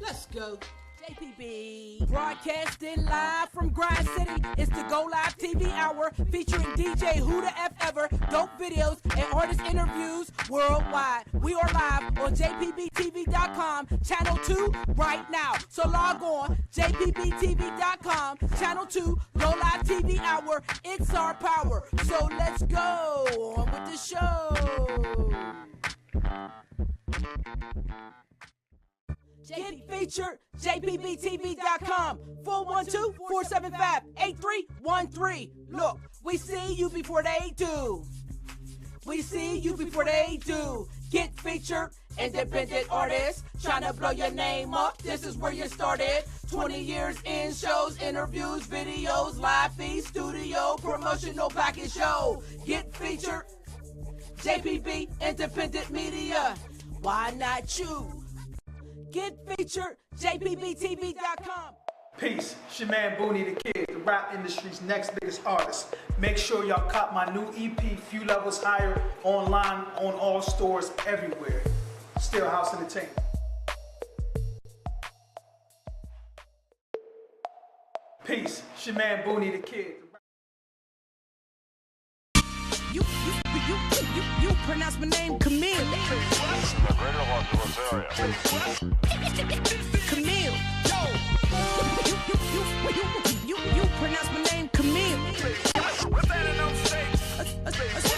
Let's go. JPB. Broadcasting live from Grind City. It's the Go Live TV Hour featuring DJ Who the F Ever, dope videos, and artist interviews worldwide. We are live on jpbtv.com, channel 2 right now. So log on, jpbtv.com, channel 2, Go Live TV Hour. It's our power. So let's go on with the show. Get featured, jpbtv.com, 412-475-8313. Look, we see you before they do. We see you before they do. Get featured, independent artists, trying to blow your name up. This is where you started. 20 years in shows, interviews, videos, live feeds, studio, promotional package show. Get featured, JPB, independent media. Why not you? Get featured, jpbtv.com. Peace, it's your man Booney the Kid, the rap industry's next biggest artist. Make sure y'all cop my new EP, Few Levels Higher, online, on all stores, everywhere. Still House Entertainment. Peace, it's your man Booney the Kid. You pronounce my name Camille. Camille. You pronounce my name Camille.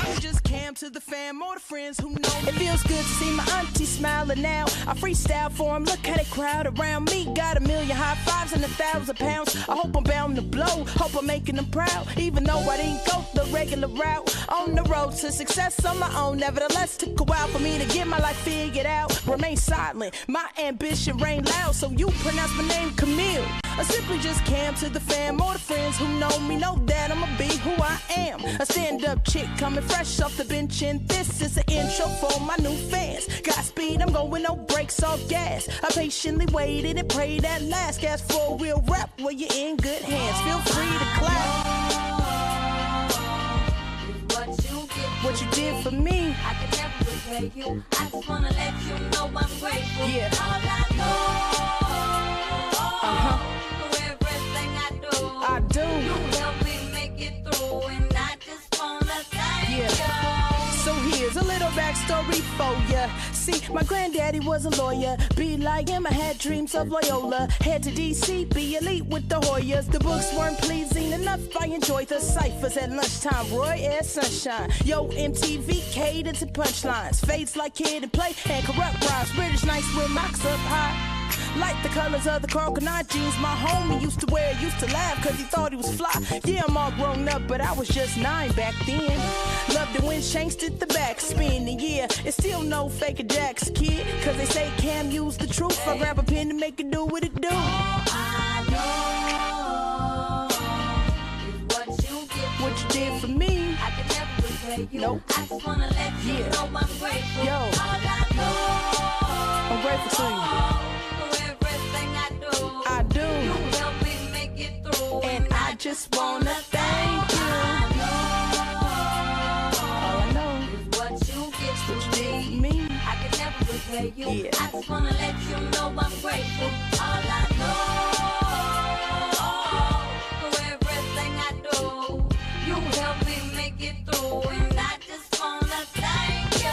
You just came to the fam, more the friends who know me. It feels good to see my auntie smiling now. I freestyle for them, look how they crowd around me. Got a million high fives and 1,000 pounds. I hope I'm bound to blow, hope I'm making them proud. Even though I didn't go the regular route. On the road to success on my own. Nevertheless, took a while for me to get my life figured out. Remain silent, my ambition reign loud. So you pronounce my name Camille. I simply just came to the fam, all the friends who know me know that I'ma be who I am. A stand-up chick coming fresh off the bench, and this is an intro for my new fans. Godspeed, I'm going no brakes, all gas. I patiently waited and prayed at last. Gas for a real rap, well you're in good hands. Feel free to clap. What you did for me, I can never repay you. I just wanna let you know I'm grateful. Yeah. All I know, for everything I do. I do. You help me make it through, and I just wanna thank you. So here's a little backstory for ya. See, my granddaddy was a lawyer. Be like him, I had dreams of Loyola. Head to DC, be elite with the Hoyas. The books weren't pleasing enough, I enjoyed the ciphers at lunchtime. Roy Air Sunshine. Yo, MTV cadence and punchlines. Fades like Kid and Play and corrupt rhymes. British nights with mocks up high. Like the colors of the crocodile jeans my homie used to wear, used to laugh cause he thought he was fly. Yeah, I'm all grown up, but I was just 9 back then. Loved it when Shanks did the back spin. And yeah, it's still no fake Jacks, kid. Cause they say Cam use the truth. I grab a pen to make it do what it do. All I know is what you did for What you did for me, I can never repay you. Nope. I just wanna let you know I'm grateful. Yo. All I know, I'm grateful to you. for everything I do. I do. You help me make it through, And I just wanna thank you. All I know is what you did for is me. me. I can never repay you. Yeah. I just wanna let you know I'm grateful. All I know, for everything I do. You help me make it through, and I just wanna thank you.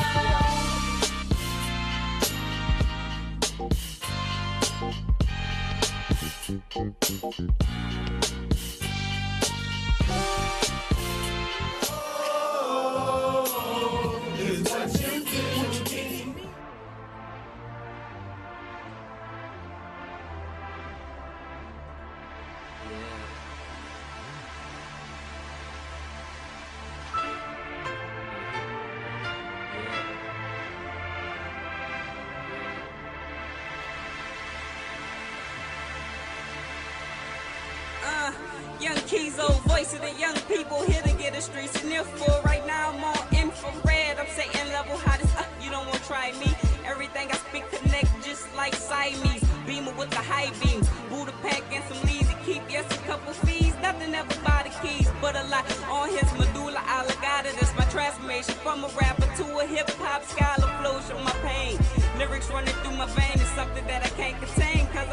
Young Kizo, voice of the young people, here to get the streets and for right now I'm on infrared. I'm saying level hottest, you don't want to try me. Everything I speak connect just like Siamese. Beamer with the high beams, Buddha pack and some leaves to keep, yes, a couple fees. Nothing ever by the keys, but a lot on his medulla oblongata. That's my transformation from a rapper to a hip-hop scholar. Flow show my pain, lyrics running through my veins is something that I can't contain. Cause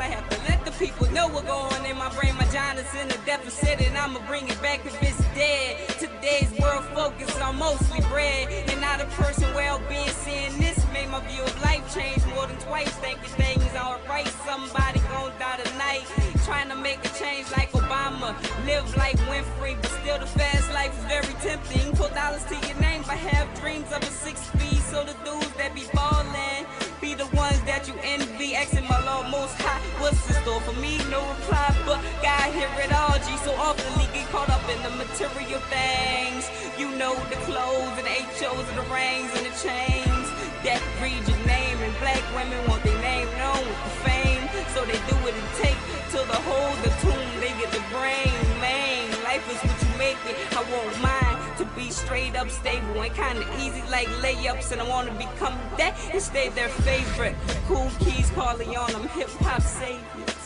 people know what's going on in my brain. My John's in a deficit, and I'ma bring it back if it's dead. Today's world focus on mostly bread, and not a person well-being. Seeing this made my view of life change more than twice. Thinking things alright, somebody gon' die tonight. Trying to make a change like Obama, live like Winfrey, but still the fast life is very tempting. Put dollars to your name, but have dreams of a 6 feet. So the dudes that be ballin' be the ones that you envy. Asking my Lord Most High, what's in store for me? No reply, but God hear it all. G so often get caught up in the material things. You know, the clothes and the HOs and the rings and the chains that read your name. And black women want their name known with the fame, so they do what it takes till the whole the tomb they get the brain. Man, life is what you make it. I want mine to be straight up stable and kinda easy like layups, and I wanna become that and stay their favorite. Cool Keys calling on them, hip-hop saviors.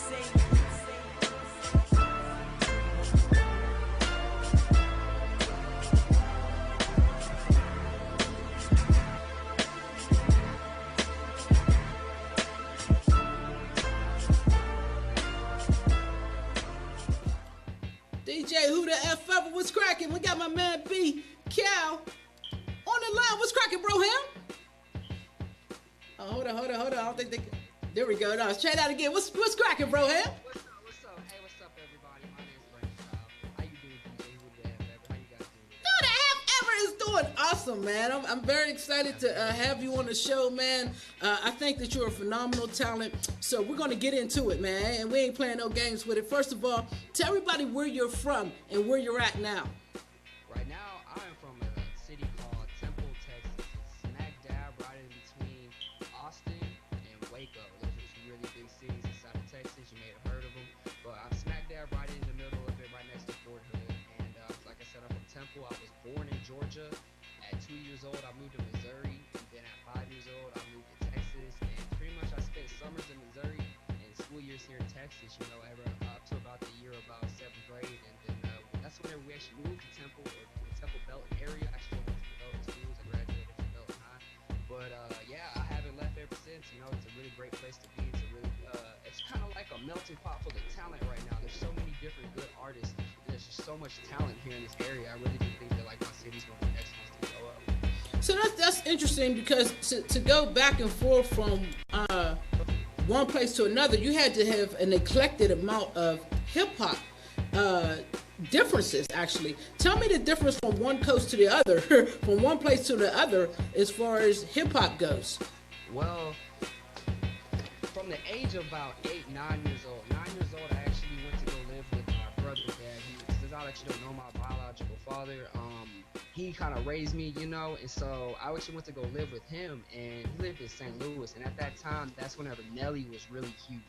DJ Who the F Ever, what's cracking? We got my man B Cal on the line. What's cracking, bro? Him? Oh, hold on. I don't think they can. There we go. No, let's try that again. What's cracking, bro? Him? What's up? Hey, what's up, everybody? My name's Brandon. How you doing, DJ? Who the F Ever? How you guys doing? Who the F Ever is doing awesome, man. I'm very excited to have you on the show, man. I think that you're a phenomenal talent. So we're going to get into it, man. And we ain't playing no games with it. First of all, tell everybody where you're from and where you're at now. Right now, I am from a city called Temple, Texas. It's smack dab right in between Austin and Waco. Those are two really big cities inside of Texas. You may have heard of them. But I'm smack dab right in the middle of it, right next to Fort Hood. And like I said, I'm from Temple. I was born in Georgia. At 2 years old, I moved to Missouri. And then at 5 years old, I moved to Texas. And pretty much I spent summers in Missouri and school years here in Texas, you know, up to about the year about 7th grade. And then that's whenever we actually moved to Temple, or the Temple Belton area. I actually went to the Belton schools. I graduated from Belton High. But yeah, I haven't left ever since. You know, it's a really great place to be. It's a really, it's kind of like a melting pot full of talent right now. There's so many different good artists. There's just so much talent here in this area. I really do think that like my city's going to be next ones to go up. So that's interesting, because to go back and forth from one place to another, you had to have an eclectic amount of hip-hop differences, actually. Tell me the difference from one coast to the other, from one place to the other, as far as hip-hop goes. Well, from the age of about 8, 9 years old, I actually went to go live with my brother, Dad. Since I actually don't know my biological father, he kind of raised me, you know, and so I actually went to go live with him, and he lived in St. Louis, and at that time, that's whenever Nelly was really huge.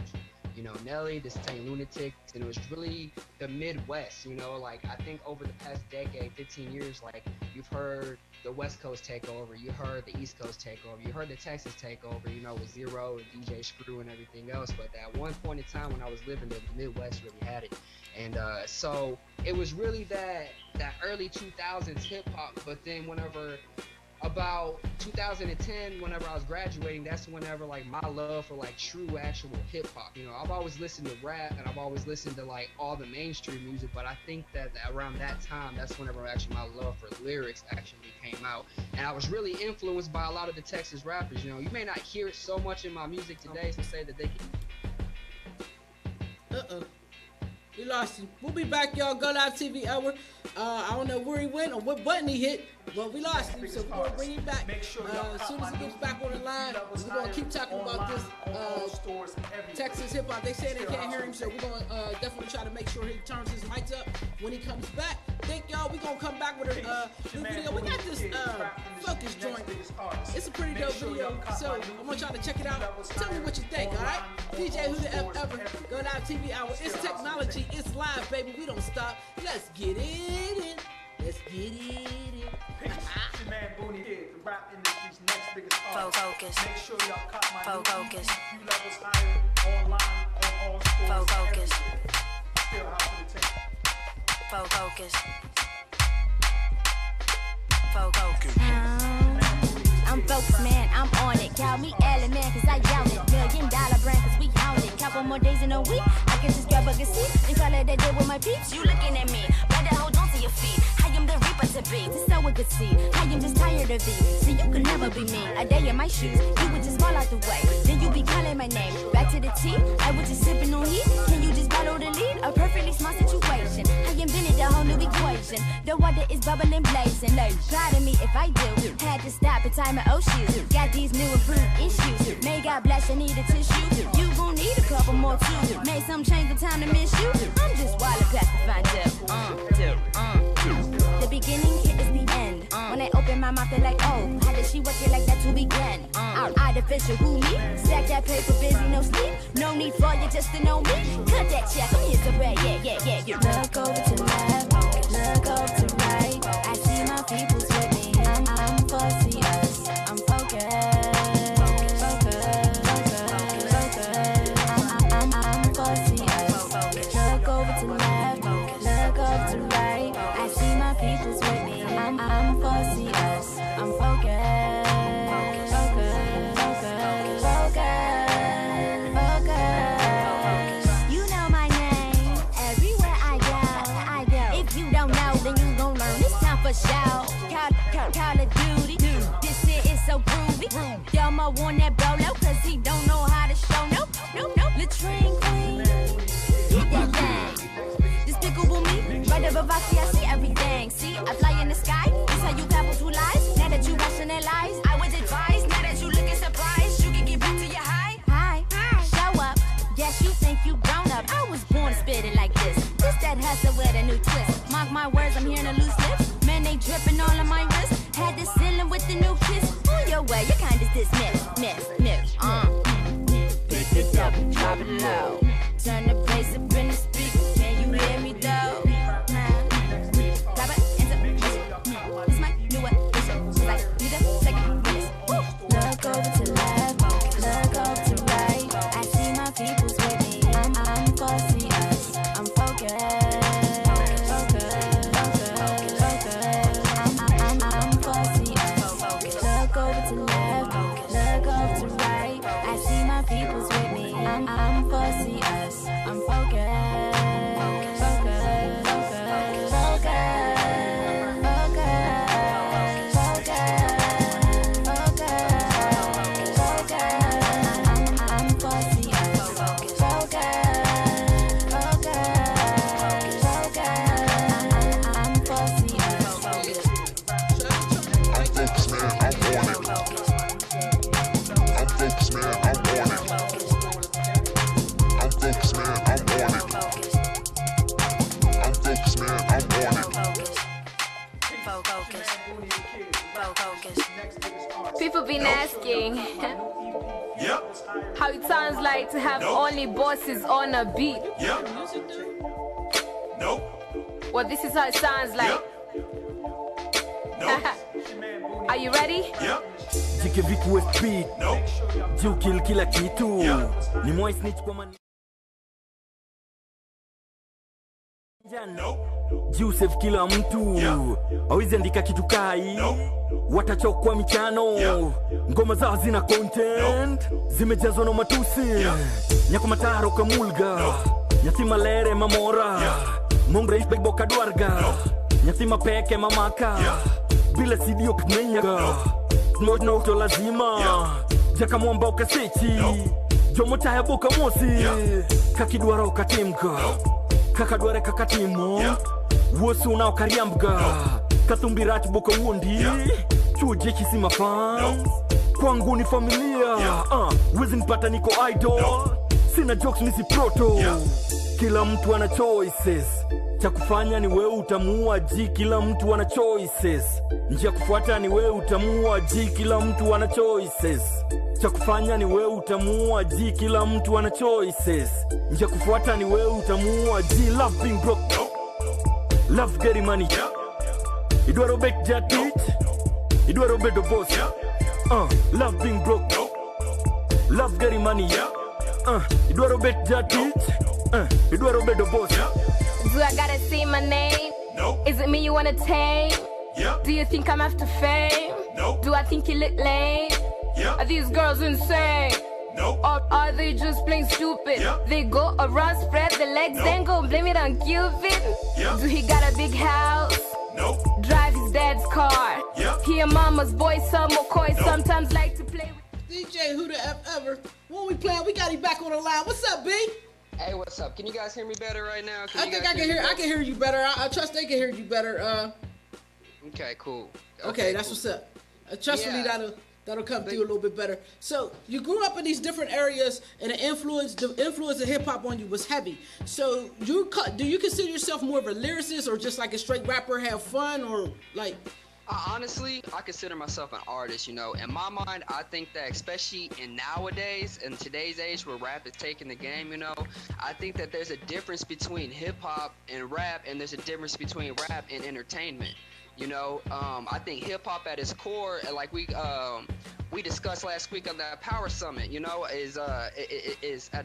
You know, Nelly, the St. Lunatics, and it was really the Midwest, you know, like I think over the past decade, 15 years, like you've heard the West Coast take over, you heard the East Coast take over, you heard the Texas take over, you know, with Zero and DJ Screw and everything else. But at one point in time when I was living there, the Midwest really had it. And so it was really that early 2000s hip hop. But then whenever about 2010, whenever I was graduating, that's whenever like my love for like true actual hip hop. You know, I've always listened to rap and I've always listened to like all the mainstream music, but I think that around that time, that's whenever actually my love for lyrics actually came out. And I was really influenced by a lot of the Texas rappers. You know, you may not hear it so much in my music today to say that they can. We lost him. We'll be back, y'all. Go Live TV Hour. I don't know where he went or what button he hit, but we lost him, so we're going to bring him back. As soon as he gets back on the line, we're going to keep talking about this Texas hip-hop. They say they can't hear him, so we're going to definitely try to make sure he turns his mics up when he comes back. Thank y'all. We're going to come back with a new video. We got this Focus joint. It's a pretty dope video, so I want y'all to check it out. Tell me what you think, all right? DJ Who the F Ever, Go Live TV Hour. It's technology. It's live, baby. We don't stop. Let's get it in. Let's get it in. Peace. It's your man Booney here, the rap industry's next biggest artist. Focus. Make sure y'all cop my Focus. few levels higher, online, on all stores, Focus. everywhere. Still house of the tape. Focus. I'm focused, man, I'm on it. Call me element, cause I own it. $1 million brand, cause we own it. Couple more days in a week, I can just grab a good seat and call it a day with my peeps. You looking at me, better hold on to your feet. I am the reaper to be, to sow a good seed. I am just tired of it, so you could never be me. A day in my shoes, you would just fall out the way. Then you be calling my name, back to the T. I was just sipping on heat. Can you just follow the lead? A perfectly smart situation. I invented a whole new equation. The water is bubbling, blazing. Proud of me if I do. Had to stop and tie my old shoes. Got these new improved issues. May God bless, I need a tissue. You gon' need a couple more too. Made some change the time to miss you. I'm just wild and past to find the beginning, here is the end. When I open my mouth, they're like, oh, how did she work it like that to begin? Artificial, who me? Stack that paper, busy, no sleep. No need for you just to know me. Cut that check, I'm here to bread, yeah. Look over to left, look over to right. I see my people's with me. I'm fussy us, I'm focused. I'm fussy us. Look over to left, look over to right. I see my people's with me. I'm fussy us, I'm focused. You know my name. Everywhere I go. If you don't know, then you gon' learn. It's time for show. Call of Duty. This shit is so groovy. Y'all want that bolo, cause he don't know how to show. Nope. Latrine queen. Get that thing. Despicable me. Right above I see everything. See, I fly in the sky. This how you capitalize. Now that you rationalize, I would advise. Now that you looking surprised, you can get back to your high. Show up. Yes, you think you grown up. I was born to spit it like this. Just that hustle with a new twist. Mark my words, I'm hearing a loose lips. Man, they dripping all on my wrist. Had the ceiling with the new kiss. On your way, you kind of dismiss. Pick it up, drop it low. Turn the bass up in the speaker. Can you hear me though? Drop it into this my new addition. Cause I need a second witness. Look over to left, look over to right. I see my people's with me. I'm fussy us, I'm focused. I'm fussy us. Look over to left, look over to right. I see my people's with me. I'm fussy us, I'm focused. People been asking how it sounds like to have only bosses on a beat. Well, this is how it sounds like. Are you ready? Jike vitu we speed. Jukil kila kitu. Ni moi snitch kwa mani. Joseph kila mtu. Hawezi andika kitu kai. Watachokwa michano. Ngoma zao zina content. Zimejazwa na matusi. Nyako mataro kamulga. Nyatima lere mamora. Mongre ishbek boka dwarga. Nyatima peke mamaka. Bila sidio kmenyaga. Smoj na uto lazima. Jaka mwamba ukasechi. Jomo chaya boka mosi. Kakidwara ukatimka. Kakadware kakatimo. Wosu na ukariambuga. Katumbirati boka wundi. Chuje kisima fans. Kwangu ni familia. Wezi nipata niko idol. Sina jokes nisi proto. Kila mtu ana choices. Cha kufanya ni wewe utamua ji. Kila mtu ana choices. Njia kufuata ni wewe utamua ji. Kila mtu ana choices. Cha kufanya ni wewe utamua ji. Kila mtu ana choices. Njia kufuata ni wewe utamua ji. Love being broke, love getting money. Idwaro bet jatit, idwaro bedo boss. Love being broke, love getting money. Idwaro bet jatit, idwaro bedo boss. Do I gotta say my name? No. Is it me you wanna tame? Yeah. Do you think I'm after fame? No. Do I think you look lame? Yeah. Are these girls insane? Or are they just plain stupid? They go around, spread the legs, then go blame it on Cupid. Do he got a big house? Drive his dad's car. Hear mama's voice, some McCoy sometimes like to play with DJ Who the F Ever. When we playing, we got him back on the line. What's up, B? Hey, what's up? Can you guys hear me better right now? I think I can hear you better. I trust they can hear you better. Okay, cool. Okay, that's what's up. Trust me, that'll come through a little bit better. So you grew up in these different areas, and the influence of hip hop on you was heavy. So do you consider yourself more of a lyricist, or just like a straight rapper, have fun, or like? Honestly, I consider myself an artist, you know. In my mind, I think that especially in today's age where rap is taking the game, you know, I think that there's a difference between hip-hop and rap, and there's a difference between rap and entertainment. You know, I think hip-hop at its core, like we discussed last week on that Power Summit, you know, is at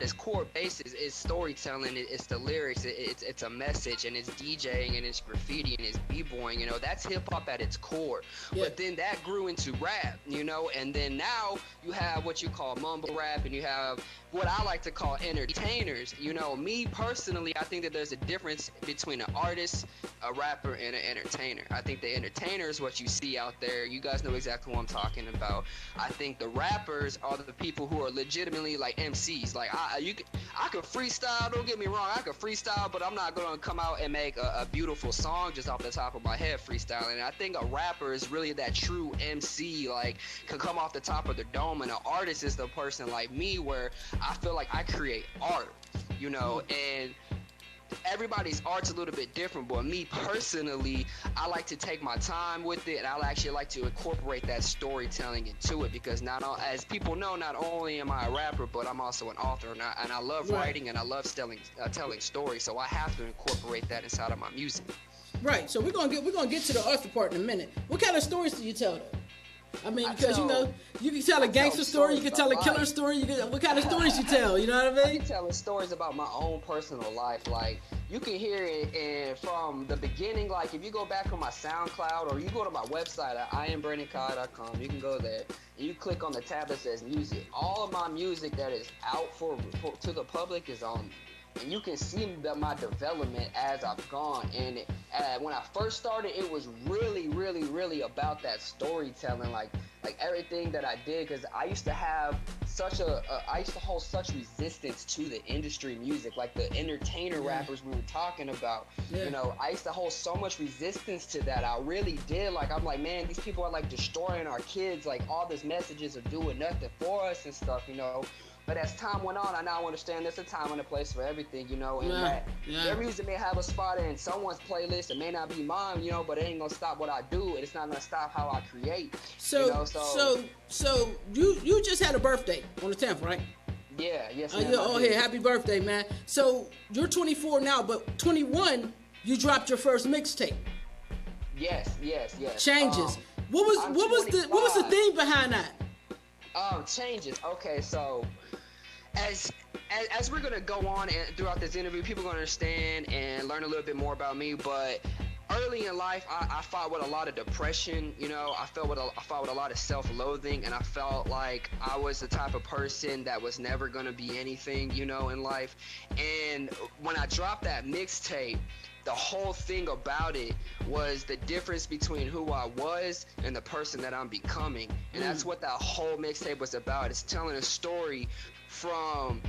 its core basis is storytelling. It's the lyrics. It's a message, and it's DJing, and it's graffiti, and it's b-boying. You know, that's hip hop at its core. Yeah. But then that grew into rap, you know, and then now you have what you call mumble rap, and you have what I like to call entertainers. You know, me personally, I think that there's a difference between an artist, a rapper, and an entertainer. I think the entertainer is what you see out there. You guys know exactly what I'm talking about. I think the rappers are the people who are legitimately like MCs. Like I could freestyle. Don't get me wrong, I could freestyle, but I'm not gonna come out and make a beautiful song just off the top of my head freestyling. And I think a rapper is really that true MC, like can come off the top of the dome. And an artist is the person like me, where I feel like I create art, you know, and everybody's art's a little bit different, but me personally, I like to take my time with it, and I actually like to incorporate that storytelling into it, because as people know, not only am I a rapper, but I'm also an author, and I love writing, and I love telling stories, so I have to incorporate that inside of my music. Right. So we're gonna get to the author part in a minute. What kind of stories do you tell, though? I mean, because you know, you can tell a gangster story, you can tell a killer story, what kind of stories you tell, you know what I mean? I'm telling stories about my own personal life. Like, you can hear it from the beginning. Like, if you go back on my SoundCloud, or you go to my website at iambrandonkai.com, you can go there and you click on the tab that says music. All of my music that is out to the public is on me. And you can see my development as I've gone. And when I first started, it was really, really, really about that storytelling, like everything that I did, because I used to have I used to hold such resistance to the industry music, like the entertainer rappers we were talking about. You know, I used to hold so much resistance to that. I really did. Like, I'm like, man, these people are like destroying our kids. Like, all these messages are doing nothing for us and stuff, you know. But as time went on, I now understand there's a time and a place for everything, you know, and that their music may have a spot in someone's playlist. It may not be mine, you know, but it ain't gonna stop what I do, and it's not gonna stop how I create. So, you know, so you just had a birthday on the 10th, right? Yeah, yes. Hey, happy birthday, man. So you're 24 now, but 21, you dropped your first mixtape. Yes. Changes. What was the theme behind that? Changes. Okay, so as we're gonna go on and throughout this interview, people are gonna understand and learn a little bit more about me. But early in life, I fought with a lot of depression. You know, I fought with a lot of self-loathing, and I felt like I was the type of person that was never gonna be anything, you know, in life. And when I dropped that mixtape, the whole thing about it was the difference between who I was and the person that I'm becoming. And that's what that whole mixtape was about. It's telling a story from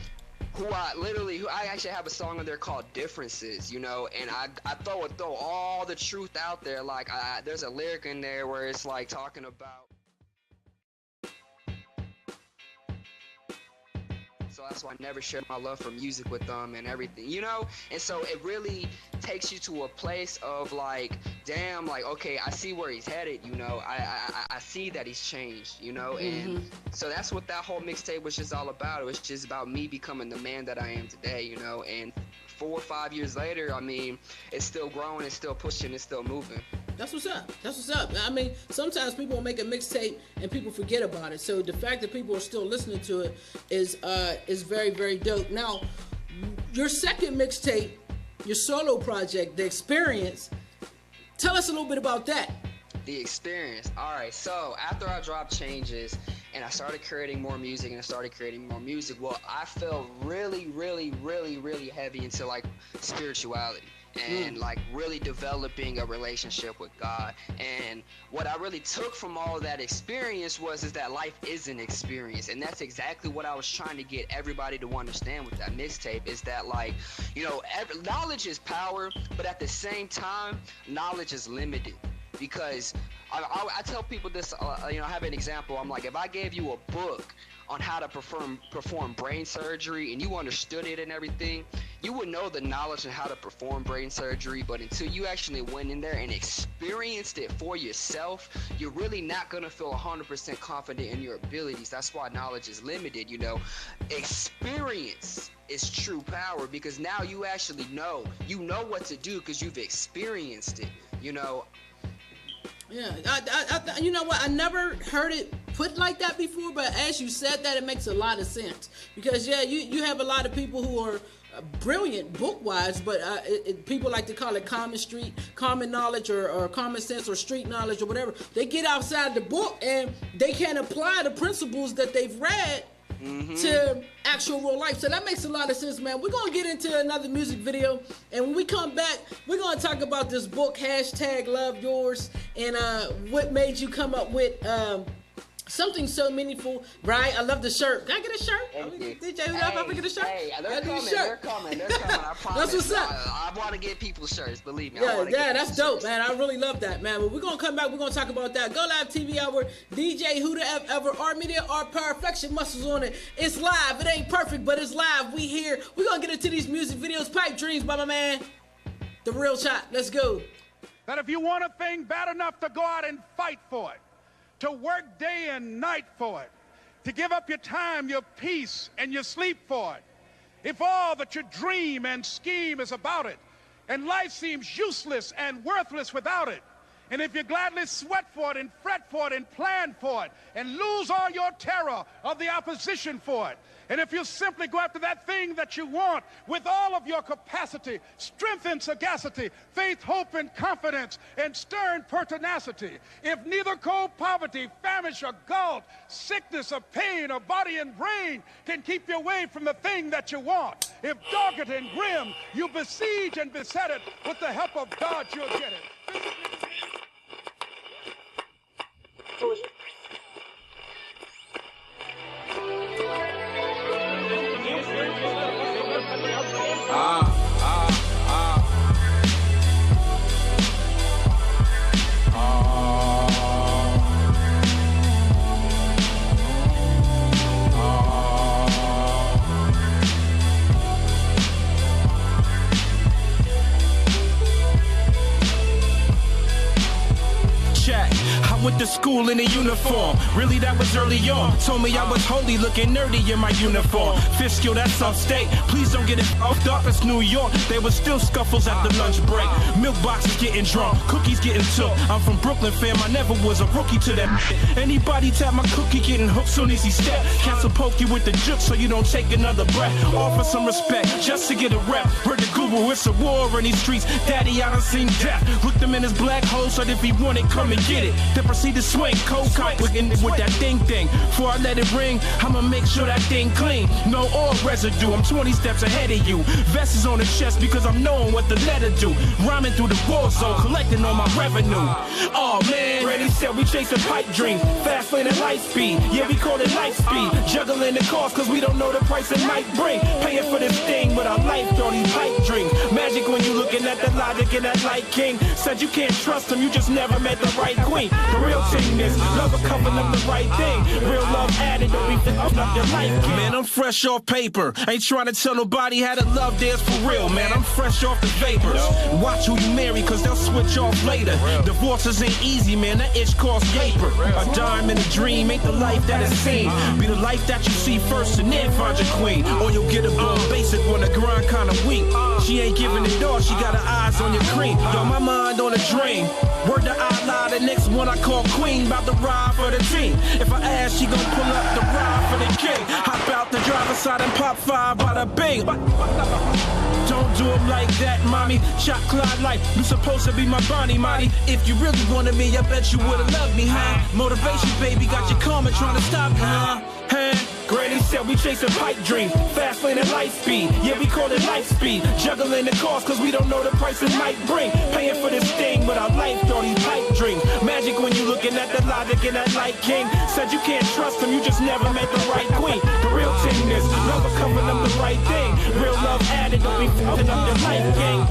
who I actually have a song on there called Differences, you know, and I throw all the truth out there. Like, there's a lyric in there where it's like talking about, so that's why I never shared my love for music with them and everything, you know? And so it really takes you to a place of like, damn, like, okay, I see where he's headed, you know? I see that he's changed, you know? And so that's what that whole mixtape was just all about. It was just about me becoming the man that I am today, you know? And 4 or 5 years later, I mean, it's still growing, it's still pushing, it's still moving. That's what's up. I mean, sometimes people will make a mixtape and people forget about it. So the fact that people are still listening to it is very, very dope. Now, your second mixtape, your solo project, The Experience, tell us a little bit about that. The Experience. All right, so after I dropped Changes, and I started creating more music, well, I fell really, really, really, really heavy into like spirituality and like really developing a relationship with God. And what I really took from all that experience is that life is an experience, and that's exactly what I was trying to get everybody to understand with that mixtape, is that, like, you know, knowledge is power, but at the same time, knowledge is limited. Because I tell people this, you know, I have an example. I'm like, if I gave you a book on how to perform brain surgery and you understood it and everything, you would know the knowledge on how to perform brain surgery, but until you actually went in there and experienced it for yourself, you're really not going to feel 100% confident in your abilities. That's why knowledge is limited, you know. Experience is true power, because now you actually know. You know what to do because you've experienced it, you know. Yeah, I you know what? I never heard it put like that before, but as you said that, it makes a lot of sense. Because, yeah, you have a lot of people who are brilliant book-wise, but people like to call it common knowledge or common sense or street knowledge or whatever. They get outside the book and they can't apply the principles that they've read to actual real life. So that makes a lot of sense, man. We're going to get into another music video, and when we come back, we're going to talk about this book, #LoveYours, and what made you come up with something so meaningful, right? I love the shirt. Can I get a shirt? DJ, who got to get a shirt? Hey, they're coming. I promise. That's what's up. I want to get people shirts, believe me. Yeah, that's dope, man. I really love that, man. But we're going to come back. We're going to talk about that. Go Live TV Hour, DJ Who the F Ever, Art Media, Art Power, Flexion Muscles on it. It's live. It ain't perfect, but it's live. We here. We're going to get into these music videos. Pipe Dreams by my man, The Real Shot. Let's go. That if you want a thing bad enough to go out and fight for it, to work day and night for it, to give up your time, your peace, and your sleep for it. If all that you dream and scheme is about it, and life seems useless and worthless without it, and if you gladly sweat for it and fret for it and plan for it, and lose all your terror of the opposition for it, and if you simply go after that thing that you want with all of your capacity, strength and sagacity, faith, hope, and confidence, and stern pertinacity, if neither cold poverty, famish, or gulf, sickness, or pain, or body and brain can keep you away from the thing that you want, if dogged and grim, you besiege and beset it, with the help of God you'll get it. Went to school in a uniform. Really, that was early on. Told me I was holy, looking nerdy in my uniform. Fiscal, that's upstate. Please don't get it off dark. It's New York. There was still scuffles at the lunch break. Milk boxes getting drunk, cookies getting took. I'm from Brooklyn, fam. I never was a rookie to that. Anybody tap my cookie, getting hooked soon as he step. Cancel poke you with the juke so you don't take another breath. Offer some respect just to get a rep. Heard the guru, it's a war in these streets. Daddy, I done seen death. Looked him in his black hole, so if he want it, come and get it. Then proceed to swing, cold cock with that thing. Before I let it ring, I'ma make sure that thing clean. No oil residue, I'm 20 steps ahead of you. Vest is on the chest because I'm knowing what the letter do. Rhyming through the war zone, collecting all my revenue. Oh man, ready, set, we chasing pipe dreams. Fast lane and light speed, yeah we call it light speed. Juggling the cost cause we don't know the price it might bring. Paying for this thing with our life, all these pipe dreams. Magic when you looking at the logic in that light king. Said you can't trust him, you just never met the right queen. The real thing is, love will cover up the right thing. Real love added, don't be fit up your life. Man, I'm fresh off paper. Ain't trying to tell nobody how to love theirs for real, man. I'm fresh off the vapors. Watch who you marry, cause they'll switch off later. Divorces ain't easy, man. That itch costs gaper. A dime and a dream ain't the life that is seen. Be the life that you see first and then find your queen. Or you'll get a bone basic when the grind kinda weak. She ain't giving it all, she got her eyes on your cream. Yo, my mind on a dream. Word to Allah, the next one I call queen. About to ride for the team. If I ask, she gon' pull up the ride for the king. Hop out the driver's side and pop 5 by the bing. Don't don't do them like that, mommy. Shot Clyde like you supposed to be my Bonnie, Marty. If you really wanted me, I bet you would've loved me, huh? Motivation, baby, got your karma trying to stop me, huh? Hey, Granny said we chasing pipe dreams, fast lane and light speed. Yeah, we call it light speed. Juggling the cost, cause we don't know the price it might bring. Paying for this thing, but our life, all these pipe dreams. Magic when you looking at the logic in that light king. Said you can't trust him, you just never met the right queen. The real thing is, never covering up the right thing. Real love added, don't be fucking up your life game.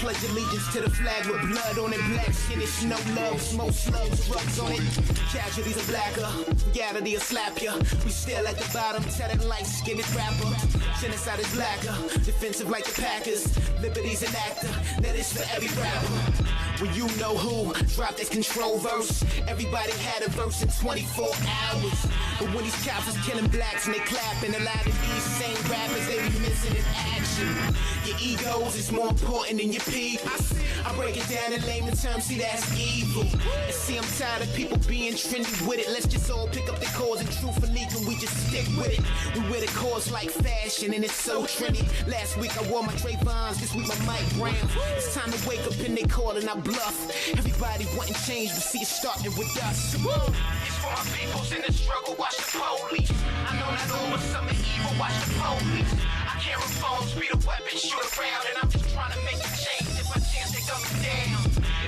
Pledge allegiance to the flag with blood on it. Black skin, it's no love, smoke slugs, drugs on it. Casualties are blacker, reality will slap ya. We still at the bottom, tatted light-skinned rapper. Genocide is blacker, defensive like the Packers. Liberty's an actor, that is for every rapper. When you know who, drop this control verse. Everybody had a verse in 24 hours. But when these cops is killing blacks and they clapping, a lot of these same rappers, they be missing in action. Your egos is more important than your people. I break it down in layman terms, see that's evil. And see I'm tired of people being trendy with it. Let's just all pick up the cause and truthfully can we just stick with it. We wear the cause like fashion and it's so trendy. Last week I wore my Trayvons, this week my Mike Brown. It's time to wake up and they call and I bluff. Everybody wanting change, but see it starting with us. It's for my peoples in the struggle, watch the police. I know not all, but some are evil, watch the police. I carry phones, beat a weapon, shoot around, and I'm just trying to make a change if I chance they gun me down.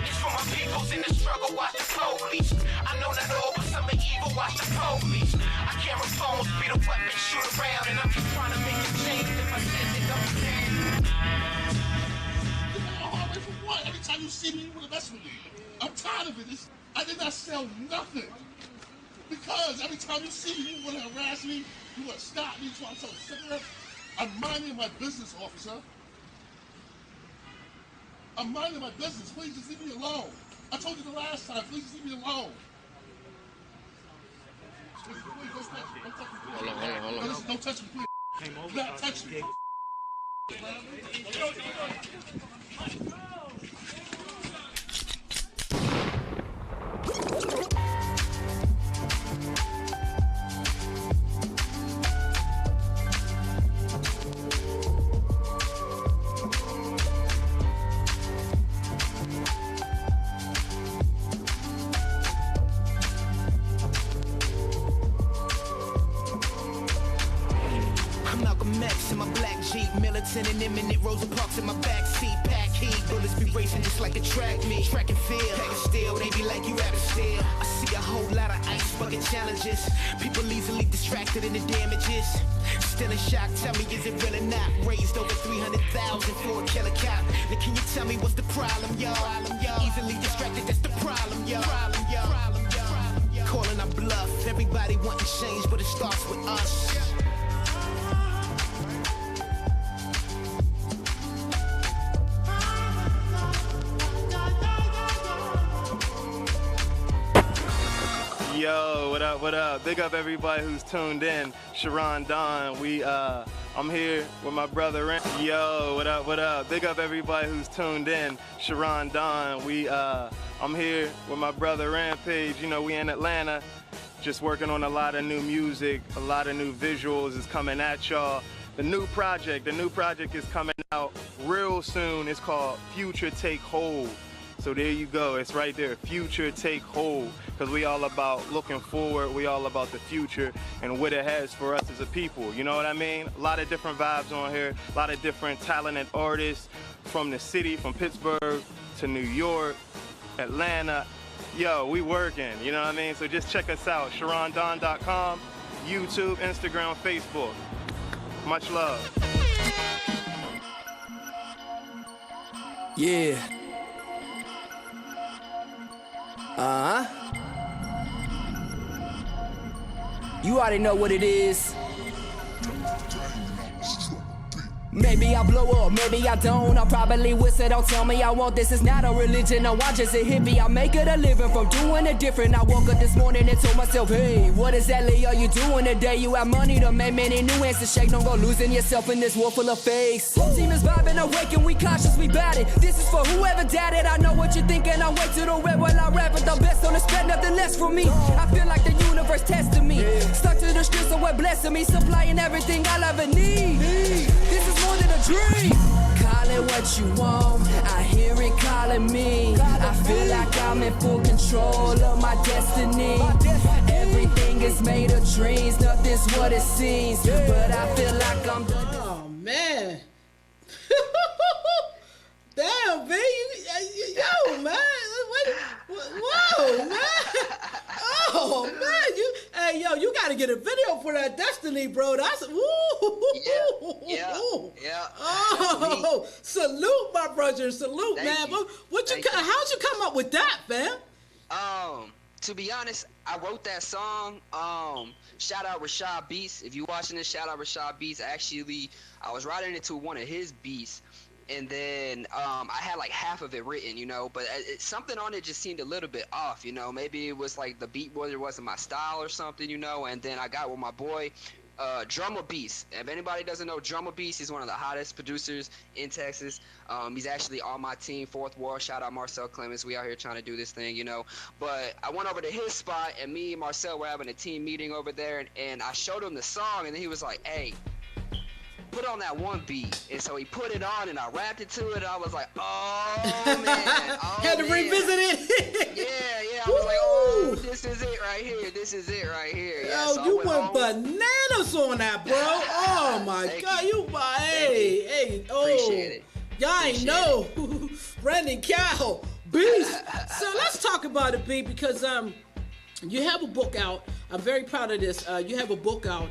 It's for my peoples in the struggle, watch the police. I know not all, but some are evil, watch the police. I carry phones, beat a weapon, shoot around, and I'm just trying to make a change if I chance they gun me down. Every time you see me, you want to mess with me. I'm tired of it. I did not sell nothing. Because every time you see me, you want to harass me, you want to stop me, you want to sell a cigarette. I'm minding my business, officer. I'm minding my business. Please just leave me alone. I told you the last time, please just leave me alone. Please, don't touch me. Don't touch me, please. Hold on. Listen, don't touch me, please. Do not touch me. Militant and imminent, Rosa Parks in my backseat, pack heat. Bullets be racing just like a track meet. Track and field, pack and steel, they be like you rather still. I see a whole lot of ice bucket challenges. People easily distracted in the damages. Still in shock, tell me is it real or not? Raised over 300,000 for a killer cop. Now can you tell me what's the problem, y'all? Easily distracted, that's the problem, y'all. Calling our bluff, everybody wanting change, but it starts with us. Yo, what up? Big up everybody who's tuned in. Sharon Don, I'm here with my brother. Yo, what up? Big up everybody who's tuned in. Sharon Don, I'm here with my brother Rampage. You know, we in Atlanta, just working on a lot of new music, a lot of new visuals is coming at y'all. The new project is coming out real soon. It's called Future Take Hold. So there you go, it's right there, Future Take Hold. because we all about looking forward, we all about the future and what it has for us as a people, you know what I mean? A lot of different vibes on here, a lot of different talented artists from the city, from Pittsburgh to New York, Atlanta. Yo, we working, you know what I mean? So just check us out, SharonDon.com, YouTube, Instagram, Facebook. Much love. Yeah. You already know what it is. Maybe I blow up, maybe I don't. I'll probably whistle, don't tell me I want this. It's not a religion, no, I'm just a hippie. I make it a living from doing it different. I woke up this morning and told myself, hey, what exactly are you doing today? You have money to make many new answers. Shake, don't go losing yourself in this war full of fakes. Whole team is vibing, awake, and we cautious, we bat it. This is for whoever doubted. I know what you're thinking. I wait till the red while I rap it. The best don't expect nothing less from me. I feel like the universe testing me. Stuck to the streets, so we're blessing me. Supplying everything I'll ever need. This is more than a dream. Call it what you want, I hear it calling me. I feel like I'm in full control of my destiny. Everything is made of dreams, nothing's what it seems. But I feel like I'm done. Oh man. Damn, man, yo, man, whoa, man. Oh man, you gotta get a video for that Destiny, bro. That's Yeah. Oh, salute, my brother, salute, Thank man. you. How'd you come up with that, fam? To be honest, I wrote that song. Shout out Rashad Beats. If you watching this, shout out Rashad Beats. Actually, I was writing it to one of his beats. And then I had like half of it written, you know, but something on it just seemed a little bit off, you know. Maybe it was like the beat wasn't my style or something, you know. And then I got with my boy, Drummer Beast. If anybody doesn't know Drummer Beast, he's one of the hottest producers in Texas. He's actually on my team, Fourth Wall. Shout out Marcel Clemens. We out here trying to do this thing, you know. But I went over to his spot, and me and Marcel were having a team meeting over there, and I showed him the song, and then he was like, hey, put on that one beat. And so he put it on and I rapped it to it and I was like, oh man. Oh, had to revisit it. Yeah. I was like, oh, this is it right here. Yeah, Yo, so you went went home. bananas on that, bro. Oh my God. Hey, Appreciate it. Y'all ain't know. Brandon Cow, beast. So let's talk about it, B, because you have a book out. I'm very proud of this. You have a book out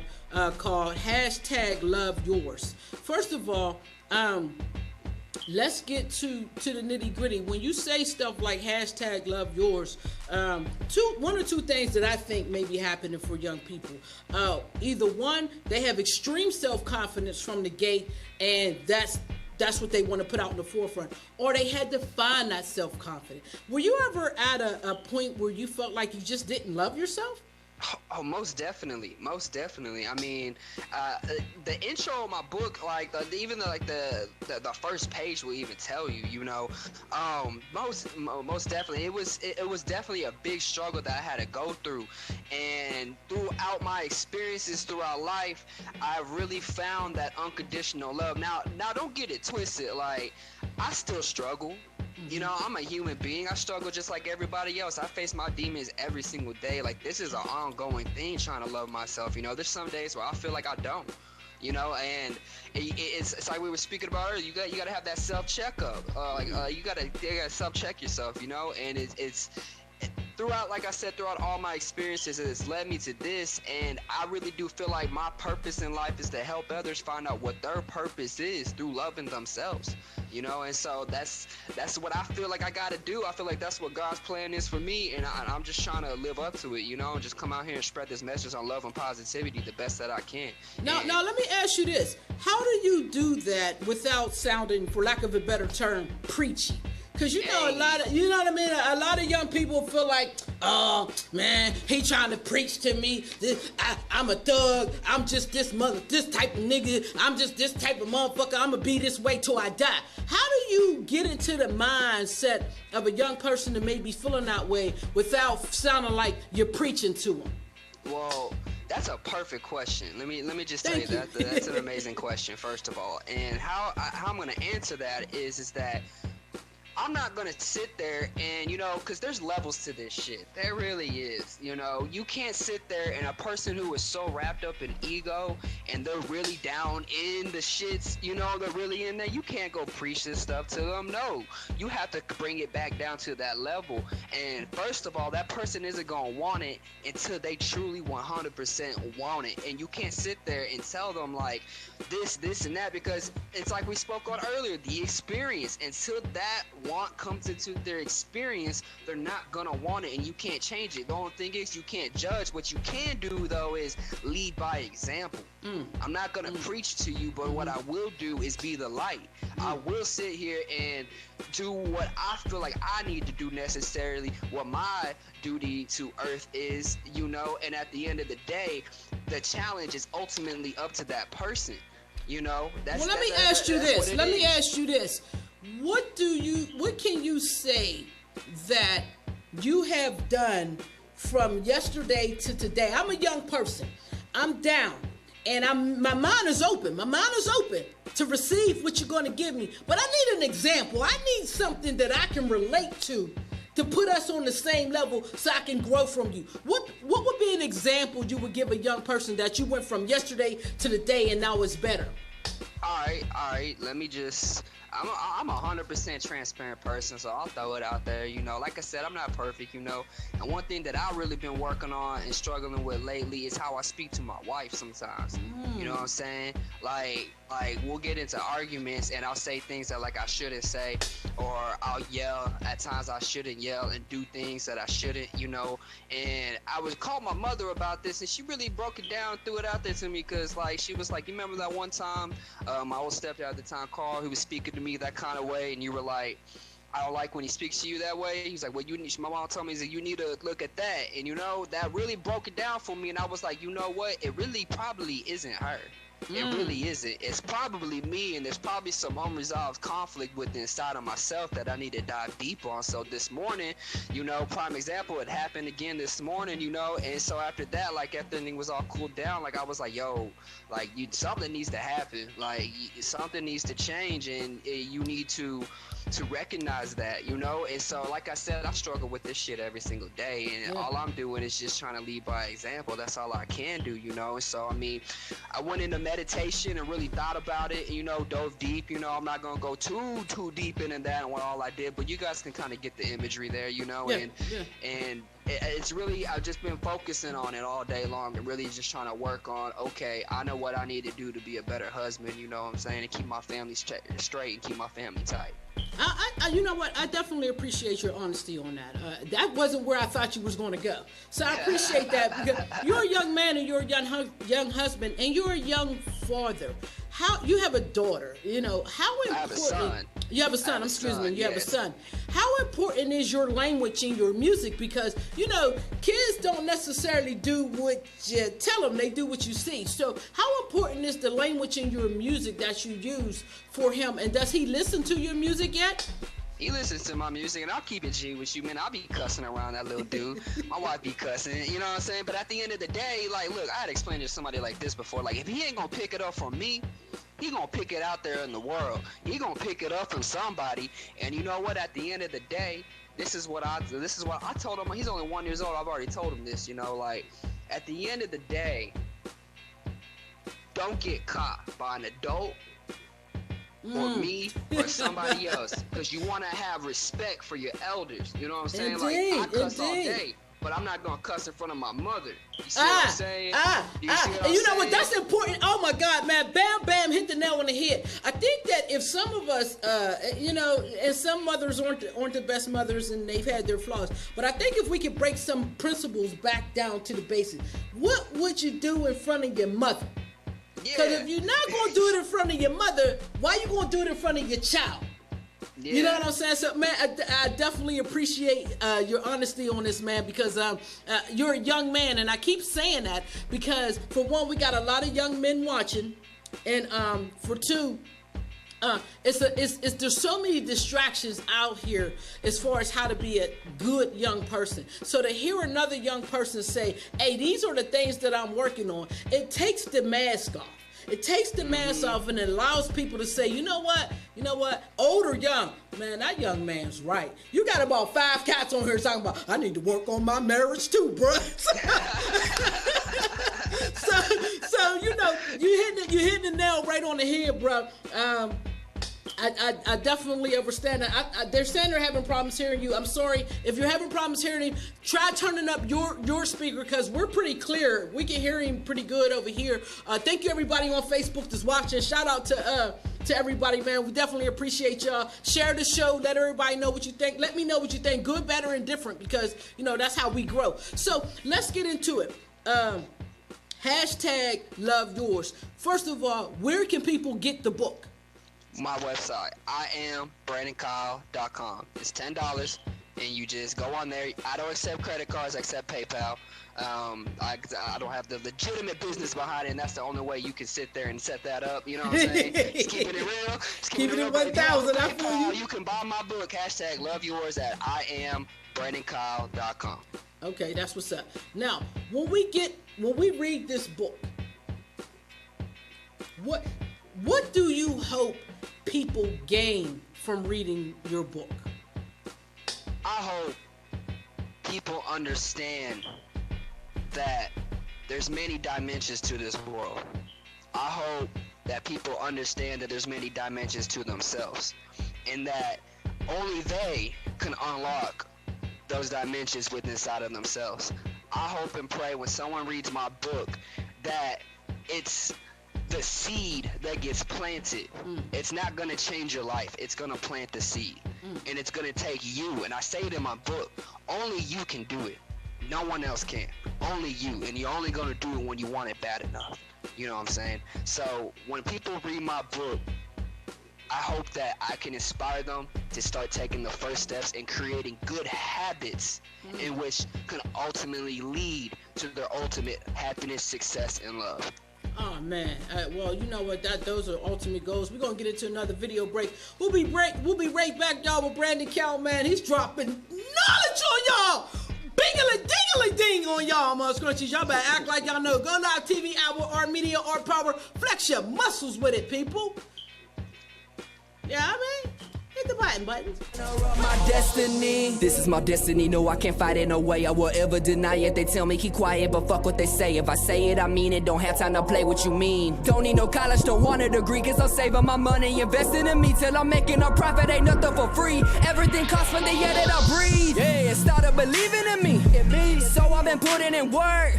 called #LoveYours. First of all, let's get to the nitty gritty. When you say stuff like #LoveYours, one or two things that I think may be happening for young people. Either one, they have extreme self-confidence from the gate, and that's what they want to put out in the forefront, or they had to find that self-confidence. Were you ever at a point where you felt like you just didn't love yourself? Oh, most definitely. I mean, the intro of my book, like even the first page will even tell you, you know, most definitely, it was definitely a big struggle that I had to go through, and throughout my experiences throughout life, I really found that unconditional love. Now don't get it twisted. Like, I still struggle. You know, I'm a human being. I struggle just like everybody else. I face my demons every single day. Like, this is an ongoing thing, trying to love myself. You know, there's some days where I feel like I don't. You know, and it's like we were speaking about earlier. You got to have that self checkup. You got to self check yourself. You know, and it's throughout, like I said, throughout all my experiences, it's led me to this, and I really do feel like my purpose in life is to help others find out what their purpose is through loving themselves, you know. And so that's what I feel like I gotta do. I feel like that's what God's plan is for me, and I'm just trying to live up to it, you know, and just come out here and spread this message on love and positivity the best that I can. Now let me ask you this: how do you do that without sounding, for lack of a better term, preachy? Because you know, a lot of young people feel like, oh man, he trying to preach to me. I'm a thug. I'm just this type of nigga. I'm just this type of motherfucker. I'm gonna be this way till I die. How do you get into the mindset of a young person that may be feeling that way without sounding like you're preaching to them? Well, that's a perfect question. Let me just tell you that that's an amazing question, first of all. And how I'm gonna answer that is that I'm not gonna sit there and, you know, because there's levels to this shit. There really is. You know, you can't sit there and a person who is so wrapped up in ego and they're really down in the shits, you know, they're really in there. You can't go preach this stuff to them. No, you have to bring it back down to that level. And first of all, that person isn't gonna want it until they truly 100% want it. And you can't sit there and tell them like this, and that, because it's like we spoke on earlier, the experience. Until that want comes into their experience, they're not gonna want it, and you can't change it. The only thing is you can't judge. What you can do though is lead by example. I'm not gonna preach to you, but what I will do is be the light. I will sit here and do what I feel like I need to do necessarily, what my duty to earth is, you know. And at the end of the day, the challenge is ultimately up to that person, you know. Well, let me ask you this. What can you say that you have done from yesterday to today? I'm a young person. I'm down. And my mind is open. My mind is open to receive what you're going to give me. But I need an example. I need something that I can relate to put us on the same level so I can grow from you. What would be an example you would give a young person that you went from yesterday to today and now it's better? All right. Let me just... I'm a 100% transparent person, so I'll throw it out there. You know, like I said, I'm not perfect, you know. And one thing that I've really been working on and struggling with lately is how I speak to my wife sometimes. You know what I'm saying? Like we'll get into arguments and I'll say things that like I shouldn't say, or I'll yell. At times I shouldn't yell and do things that I shouldn't, you know. And I was called my mother about this, and she really broke it down, threw it out there to me, because like she was like, you remember that one time my old stepdad at the time, Carl, who was speaking to me that kind of way, and you were like, I don't like when he speaks to you that way. He's like, well, my mom told me that you need to look at that. And you know, that really broke it down for me, and I was like, you know what, it really probably isn't her. It really isn't. It's probably me, and there's probably some unresolved conflict with inside of myself that I need to dive deep on. So this morning, you know, prime example, it happened again this morning, you know. And so after that, like after everything was all cooled down, like I was like, yo, like something needs to happen, like something needs to change, and you need to recognize that, you know. And so like I said, I struggle with this shit every single day, and all I'm doing is just trying to lead by example. That's all I can do, you know. And so I mean, I went into meditation and really thought about it, and, you know, dove deep. You know, I'm not gonna go too deep into that and what all I did, but you guys can kind of get the imagery there, you know. And it's really, I've just been focusing on it all day long and really just trying to work on, okay, I know what I need to do to be a better husband, you know what I'm saying, and keep my family straight and keep my family tight. You know what? I definitely appreciate your honesty on that. That wasn't where I thought you was going to go. So I appreciate that, because you're a young man and you're a young husband and you're a young father. How you have a daughter, you know, how important... I have a son. You have a son, excuse me, you have a son. How important is your language in your music? Because, you know, kids don't necessarily do what you tell them, they do what you see. So how important is the language in your music that you use for him? And does he listen to your music yet? He listens to my music, and I'll keep it G with you, man. I'll be cussing around that little dude. My wife be cussing, you know what I'm saying? But at the end of the day, like, look, I had explained to somebody like this before. Like, if he ain't gonna pick it up from me, he gonna pick it out there in the world. He gonna pick it up from somebody. And you know what? At the end of the day, this is what I told him. He's only 1 year old. I've already told him this, you know, like, at the end of the day, don't get caught by an adult or me or somebody else, because you want to have respect for your elders, you know what I'm saying? Indeed, like, I cuss all day, but I'm not gonna cuss in front of my mother. You see what I'm saying? And you know what? That's important. Oh my God, man! Bam, hit the nail on the head. I think that if some of us, you know, and some mothers aren't the best mothers, and they've had their flaws. But I think if we could break some principles back down to the basics, what would you do in front of your mother? Because if you're not going to do it in front of your mother, why you going to do it in front of your child? You know what I'm saying? So, man, I definitely appreciate your honesty on this, man, because you're a young man, and I keep saying that because, for one, we got a lot of young men watching, and for two, there's so many distractions out here as far as how to be a good young person. So to hear another young person say, hey, these are the things that I'm working on, it takes the mask off. It takes the mask off, and it allows people to say, you know what? You know what? Old or young, man, that young man's right. You got about 5 cats on here talking about, I need to work on my marriage too, bro. so you know, you hitting the nail right on the head, bro. I definitely understand that. They're saying they're having problems hearing you. I'm sorry. If you're having problems hearing him, try turning up your speaker because we're pretty clear. We can hear him pretty good over here. Thank you, everybody on Facebook that's watching. Shout out to everybody, man. We definitely appreciate y'all. Share the show. Let everybody know what you think. Let me know what you think. Good, better, and different because, you know, that's how we grow. So let's get into it. Hashtag love yours. First of all, where can people get the book? My website, IamBrandonKyle.com. It's $10, and you just go on there. I don't accept credit cards, I accept PayPal. I don't have the legitimate business behind it, and that's the only way you can sit there and set that up. You know what I'm saying? Just keeping it real. Just keeping it 1,000. I feel you. You can buy my book. Hashtag love yours at IamBrandonKyle.com. Okay, that's what's up. Now, when we read this book, what do you hope people gain from reading your book? I hope people understand that there's many dimensions to this world. I hope that people understand that there's many dimensions to themselves and that only they can unlock those dimensions within inside of themselves. I hope and pray when someone reads my book that it's the seed that gets planted. It's not going to change your life. It's going to plant the seed. And it's going to take you, and I say it in my book, only you can do it. No one else can. Only you. And you're only going to do it when you want it bad enough. You know what I'm saying? So when people read my book, I hope that I can inspire them to start taking the first steps and creating good habits in which can ultimately lead to their ultimate happiness, success, and love. Oh man, well, you know what? Those are ultimate goals. We're gonna get into another video break. We'll be right back, y'all, with Brandon Cal, man. He's dropping knowledge on y'all. Bingly dingly ding on y'all, my scrunchies. Y'all better act like y'all know. Go Live TV Hour, Art Media, Art Power. Flex your muscles with it, people. Yeah, I mean, hit the buttons. My destiny. This is my destiny. No, I can't fight it. No way I will ever deny it. They tell me keep quiet, but fuck what they say. If I say it, I mean it. Don't have time to play what you mean. Don't need no college, don't want a degree. Cause I'm saving my money, investing in me till I'm making a profit. Ain't nothing for free. Everything costs for the air that I breathe. Yeah, started believing in me. So I've been putting in work.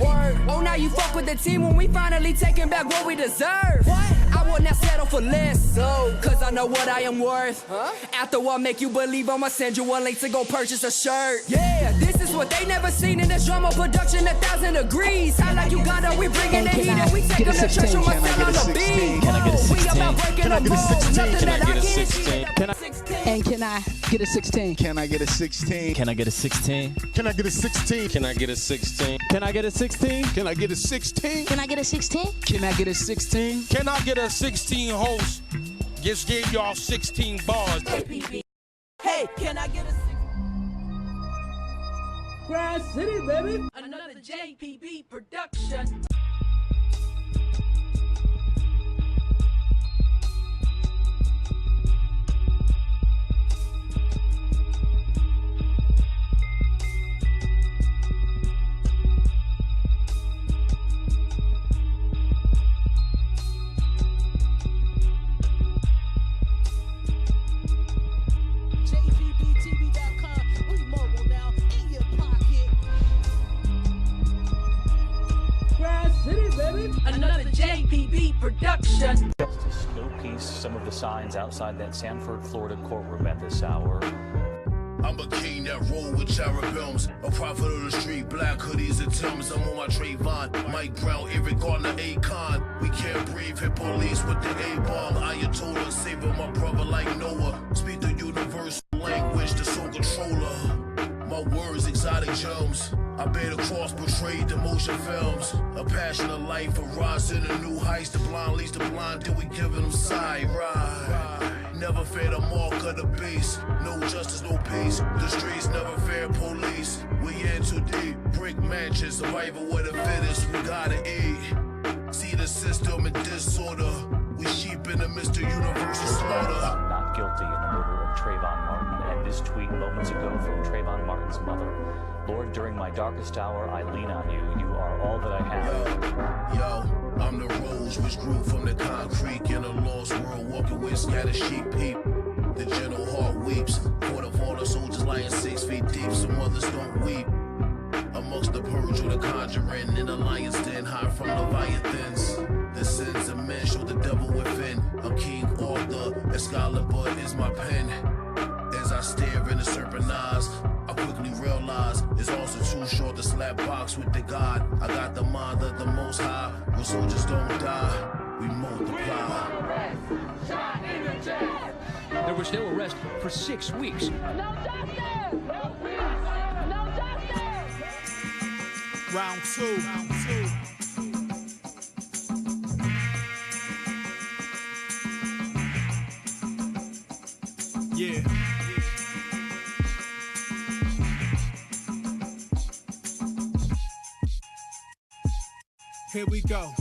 Oh, now you fuck with the team when we finally taking back what we deserve. I will not settle for less. Cause I know what I am worth. After I make you believe, I'ma send you a link to go purchase a shirt. Yeah, this is what they never seen in this drama production, 1,000 degrees. I like Uganda, we bringing the heat and we take them to church on my cell on the beat. We about breaking the mold, nothing that I can't. And can I get a 16? Can I get a 16? Can I get a 16? Can I get a 16? Can I get a 16? Can I get a 16? Can I get a 16? Can I get a 16? Can I get a 16? Can I get a 16 host? Just gave y'all 16 bars. Hey, can I get a 16? Grass City, baby. Another JPB production. Another JPB production. Justice, no peace. Some of the signs outside that Sanford, Florida courtroom at this hour. I'm a king that roll with cherubims, a prophet of the street, black hoodies and Timbs. I'm on my Trayvon, Mike Brown, Eric Gardner, Akon. We can't breathe, hit police with the A-bomb. Ayatollah, saving my brother like Noah. Speak the universal language, the soul controller. My words, exotic gems. I bear the cross, portrayed the motion films. A passion of life, a rise to the new heights. The blind leads the blind, till we giving them side ride. Never fear the mark of the beast. No justice, no peace. The streets never fear police. We in too deep. Brick mansions, survival with the fittest. We gotta eat. See the system in disorder. We sheep in the midst of universal slaughter. guilty in the murder of Trayvon Martin. And this tweet moments ago from Trayvon Martin's mother. Lord, during my darkest hour, I lean on you. You are all that I have. Yo, I'm the rose which grew from the concrete in a lost world, walking with scattered sheep peep. The gentle heart weeps, for the fallen soldiers lying 6 feet deep, so mothers don't weep. Amongst the purge or the conjuring, in the lion's den, hide from Leviathans. The sins of men show the devil within. I'm King Arthur, Excalibur is my pen. As I stare in the serpent eyes, I quickly realize it's also too short to slap box with the God. I got the mind of the Most High, where soldiers don't die, we multiply. There was no arrest for 6 weeks. No justice! No peace! No justice! Round two. Yeah. Here we go.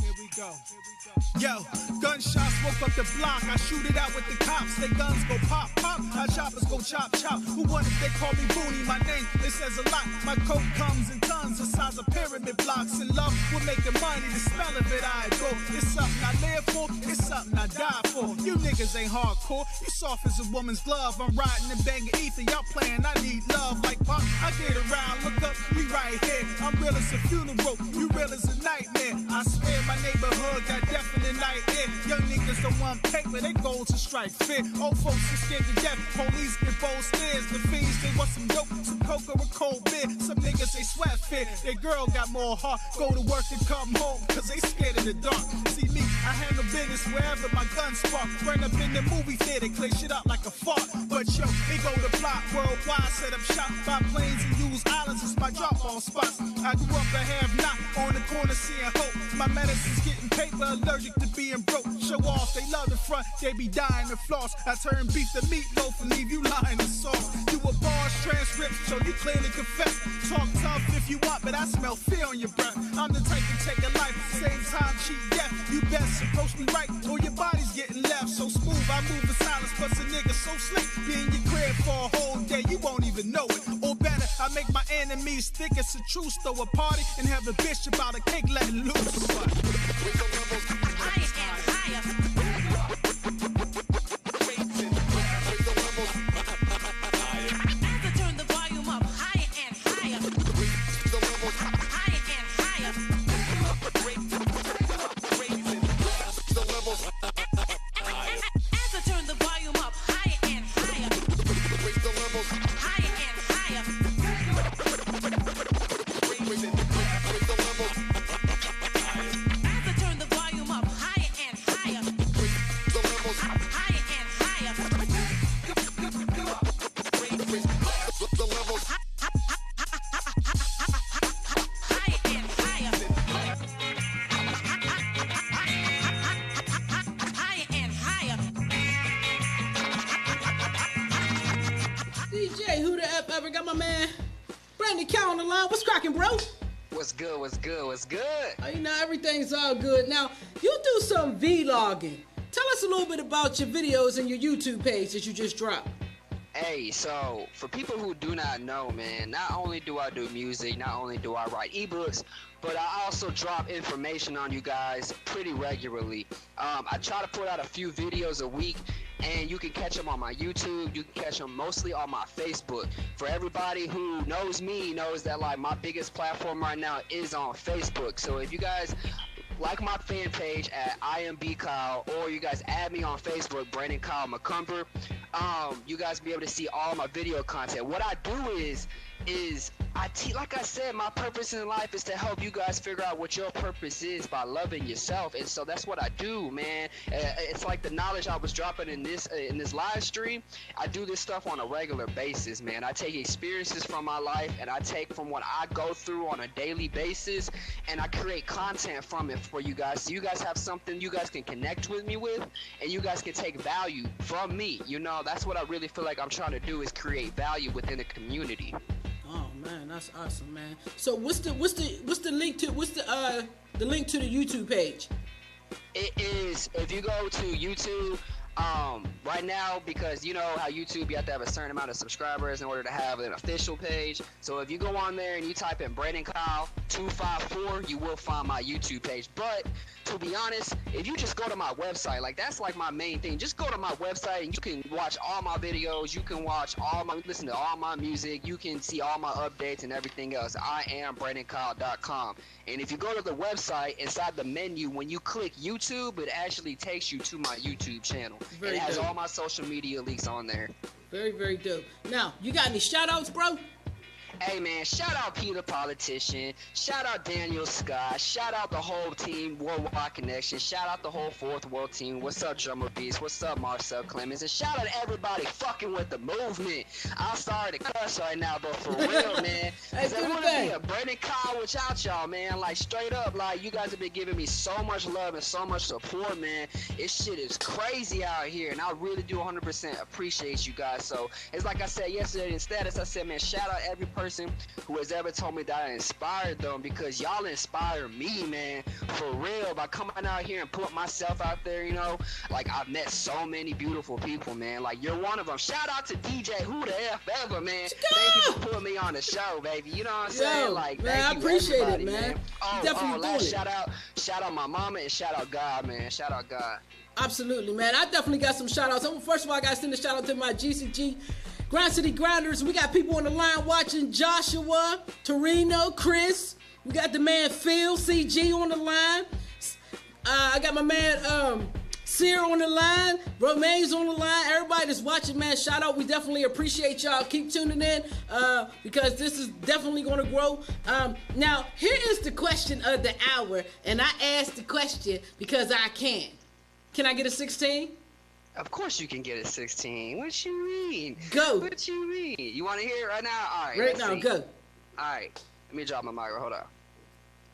Yo, gunshots woke up the block. I shoot it out with the cops. They guns go pop, pop. Our choppers go chop, chop. Who won it? They call me Booney. My name, it says a lot. My coat comes in tons the size of pyramid blocks. In love with making money, the smell of it I go. It's something I live for, it's something I die for. You niggas ain't hardcore, you soft as a woman's glove. I'm riding and banging ether, y'all playing, I need love. Like pop, I get around, look up, we right here. I'm real as a funeral, you real as a nightmare. I swear my neighborhood got definite nightmare. Young niggas don't want paper, they goals to strike fear. Old folks are scared to death, police get bold stares. The fiends, they want some dope, some coke or a cold beer. Some niggas, they sweat fear, their girl got more heart. Go to work and come home, cause they scared of the dark. See me, I handle business wherever my guns spark. Run up in the movie theater, clear shit out like a fart. But yo, they go to plot worldwide, set up shop, buy planes and use islands as my drop-off spots. I grew up a have-not, on the corner seeing hope. My medicine's getting paper, allergic to being broke. Show off, they love the front, they be dying to floss. I turn beef to meatloaf and leave you lying to sauce. Do a bars transcript, so you clearly confess. Talk tough if you want, but I smell fear on your breath. I'm the type to take a life, same time cheat death. You best approach me right, or your body's getting left. So smooth, I move in silence, plus a nigga so slick. Be in your crib for a whole day, you won't even know it. Or better, I make my enemies think it's a truce. Throw a party and have a bitch about a cake letting loose. What's good? You know, everything's all good. Now, you do some vlogging. Tell us a little bit about your videos and your YouTube page that you just dropped. Hey, so for people who do not know, man, not only do I do music, not only do I write ebooks, but I also drop information on you guys pretty regularly. I try to put out a few videos a week, and you can catch them on my YouTube. You can catch them mostly on my Facebook. For everybody who knows me, knows that like my biggest platform right now is on Facebook. So if you guys like my fan page at IamBKyle, or you guys add me on Facebook, Brandon Kyle McCumber, you guys be able to see all my video content. What I do is like I said, my purpose in life is to help you guys figure out what your purpose is by loving yourself, and so that's what I do, man. It's like the knowledge I was dropping in this live stream. I do this stuff on a regular basis, man. I take experiences from my life, and I take from what I go through on a daily basis, and I create content from it for you guys, so you guys have something you guys can connect with me with, and you guys can take value from me. You know, that's what I really feel like I'm trying to do, is create value within the community. Oh man, that's awesome, man. So what's the link to the link to the YouTube page? It is, if you go to YouTube, Right now, because you know how YouTube, you have to have a certain amount of subscribers in order to have an official page. So if you go on there and you type in Brandon Kyle 254, you will find my YouTube page. But to be honest, if you just go to my website, like that's like my main thing. Just go to my website and you can watch all my videos. You can listen to all my music. You can see all my updates and everything else. I am BrandonKyle.com. And if you go to the website, inside the menu, when you click YouTube, it actually takes you to my YouTube channel. It has all my social media links on there. Very, very dope. Now, you got any shout outs, bro? Hey man, shout out Peter Politician, shout out Daniel Scott, shout out the whole team, Worldwide Connection, shout out the whole Fourth World team, what's up Drummer Beast, what's up Marcel Clemens, and shout out everybody fucking with the movement. I'm sorry to cuss right now, but for real, man, Hey, I wouldn't be a Brandon Kyle without y'all, man, like straight up, like you guys have been giving me so much love and so much support, man. This shit is crazy out here, and I really do 100% appreciate you guys. So it's like I said yesterday in status, I said, man, shout out every person who has ever told me that I inspired them, because y'all inspire me, man, for real, by coming out here and putting myself out there, you know. Like I've met so many beautiful people, man, like you're one of them. Shout out to DJ Who the F Ever, man. Thank you for putting me on the show, baby, you know what I'm saying? Like, man, thank I you, appreciate everybody, it, man. Last shout out my mama and shout out God, man. Shout out God. Absolutely, man. I definitely got some shout outs. First of all, I got to send a shout out to my GCG Grind City Grinders. We got people on the line watching: Joshua, Torino, Chris. We got the man Phil, CG on the line. I got my man Sear on the line. Romaine's on the line. Everybody that's watching, man, shout out. We definitely appreciate y'all. Keep tuning in because this is definitely going to grow. Now, here is the question of the hour, and I asked the question because I can. Can I get a 16? Of course you can get a 16. What you mean? Go. What you mean? You want to hear it right now? All right. Right now, go. All right. Let me drop my mic. Hold on.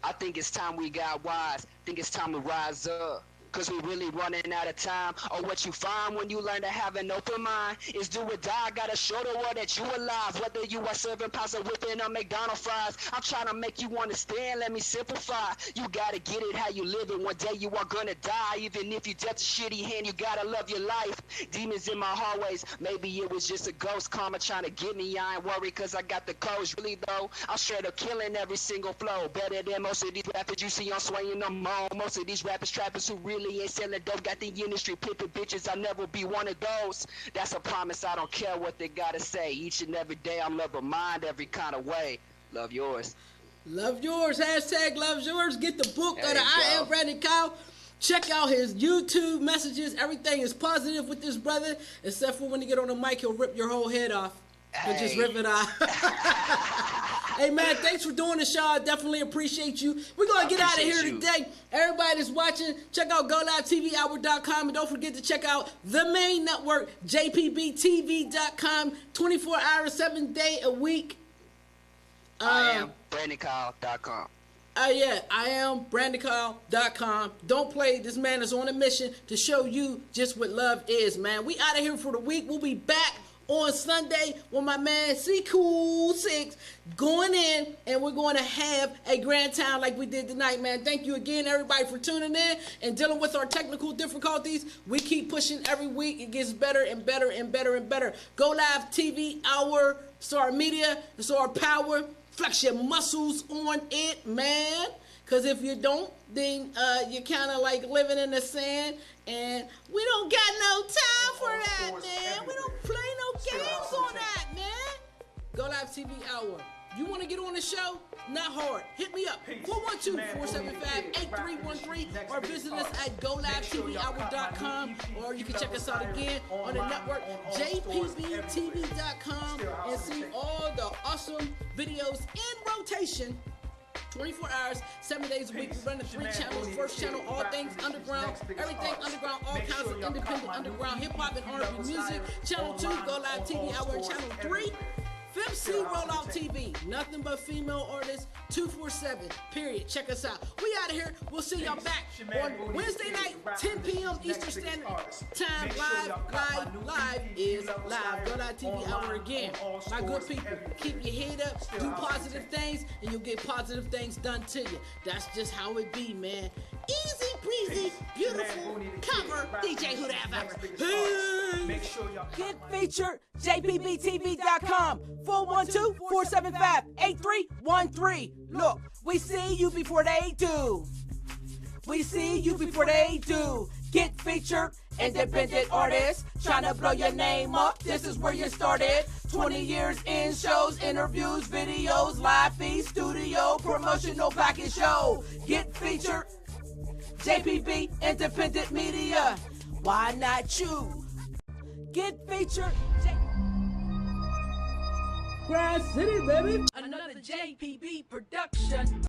I think it's time we got wise. Think it's time to rise up. Cause we really running out of time. Or what you find when you learn to have an open mind is do or die. Gotta show the world that you alive. Whether you are serving pasta whipping or McDonald's fries. I'm trying to make you understand, let me simplify. You gotta get it how you live it. One day you are gonna die. Even if you dealt a shitty hand, you gotta love your life. Demons in my hallways, maybe it was just a ghost karma trying to get me. I ain't worried cause I got the codes. Really though, I'm straight up killing every single flow. Better than most of these rappers you see on swaying them on. Most of these rappers trappers who really ain't selling dope, got the industry pimping bitches. I'll never be one of those. That's a promise. I don't care what they gotta say. Each and every day I'm love mind every kind of way. Love yours. Love yours. Hashtag loves yours. Get the book of the I Am Brandon Kyle. Check out his YouTube messages. Everything is positive with this brother, except for when you get on the mic, he'll rip your whole head off. But just rip it off. Hey man, thanks for doing the show. I definitely appreciate you. We're gonna get out of here today. Everybody that's watching, check out GoLiveTvHour.com, and don't forget to check out the main network, JPBTV.com, 24 hours, 7 days a week. I am BrandonKyle.com. Yeah, I am BrandonKyle.com. Don't play. This man is on a mission to show you just what love is, man. We out of here for the week. We'll be back on Sunday with my man C-Cool 6 going in, and we're going to have a grand time like we did tonight, man. Thank you again, everybody, for tuning in and dealing with our technical difficulties. We keep pushing every week. It gets better and better and better and better. Go Live TV Hour. It's our media. It's our power. Flex your muscles on it, man. Because if you don't, then you're kind of like living in the sand, and we don't got no time for that, man. We don't play no games on that, man. Go Live TV Hour. You want to get on the show? Not hard. Hit me up, 412-475-8313, or visit us at GoLiveTvHour.com, or you can check us out again on the network, JPBTV.com, and see all the awesome videos in rotation. 24 hours, 7 days a week. We're running 3 channels. First channel, all things underground, everything underground, all kinds of independent underground hip-hop and R&B music. Channel 2, Go Live TV Hour. Channel 3, Fifth C Rollout TV. Nothing but female artists, 247, period. Check us out. We out of here. We'll see y'all back on Wednesday night, 10 p.m. Eastern Standard Time. Live is live. Go Live TV Hour again. My good people, keep your head up, do positive things, and you'll get positive things done to you. That's just how it be, man. Easy breezy, beautiful cover, DJ Who That Ever. Make sure y'all Get featured, jpbtv.com, 412-475-8313. Look, we see you before they do. We see you before they do. Get featured, independent artist, trying to blow your name up. This is where you started. 20 years in shows, interviews, videos, live feed, studio, promotional package show. Get featured, JPB, independent media. Why not you? Get featured. Grass City, baby. Another JPB production.